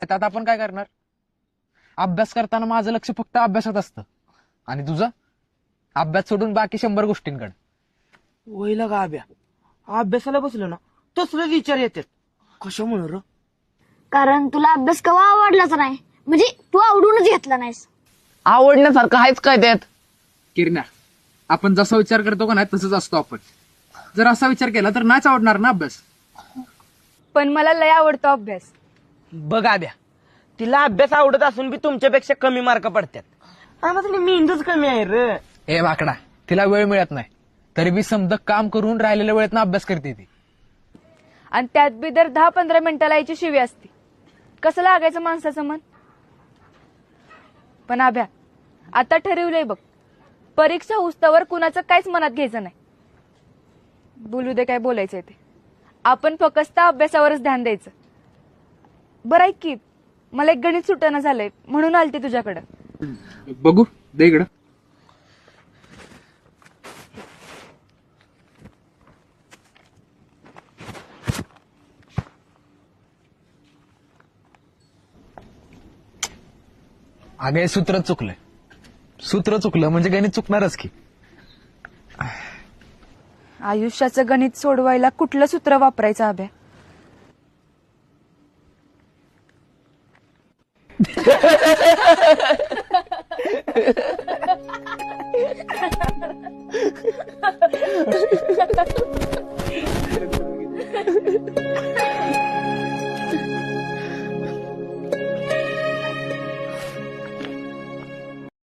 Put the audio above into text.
त्यात आपण काय करणार? अभ्यास करताना माझं लक्ष फक्त अभ्यासात असतं आणि तुझं अभ्यास सोडून बाकी 100 गोष्टींकडे. वहिला का अभ्या अभ्यासाला बसलो ना तसलेच विचार येतात. कशामुळे र? कारण तुला अभ्यास कवा आवडलाच नाही, म्हणजे तू आवडूनच घेतला नाहीस. आवडण्यासारखं आहेच काय त्यात? किरण्या, आपण जसा विचार करतो का नाही तसंच असतो आपण. जर असा विचार केला तर नाच आवडणार ना अभ्यास. पण मला लय आवडतो अभ्यास. बघ अभ्या, तिला अभ्यास आवडत असून बी तुमच्यापेक्षा कमी मार्क पडतात. आम्हाला मेंदूच कमी आहे र. ए माकडा, तिला वेळ मिळत नाही तरी बी समजा काम करून राहिलेल्या वेळेत ना अभ्यास करते ती. आणि त्यात बी दर 10-15 मिनिटाला याची शिवी असते. कसं लागायचं माणसाचं मन? पण अभ्या, आता ठरवलंय बघ, परीक्षा उस्तवर कुणाचं काहीच मनात घ्यायचं नाही. बोलू दे काय बोलायचंय ते, आपण फक्त अभ्यासावरच ध्यान द्यायचं. बरं ऐक की, मला एक गणित सुटणं झालंय म्हणून आलते तुझ्याकडं. बघू दे इकडं. अगे सूत्र चुकलंय. सूत्र चुकलं म्हणजे गणित चुकणारच की. आयुष्याचं गणित सोडवायला कुठलं सूत्र वापरायचं अभ्या?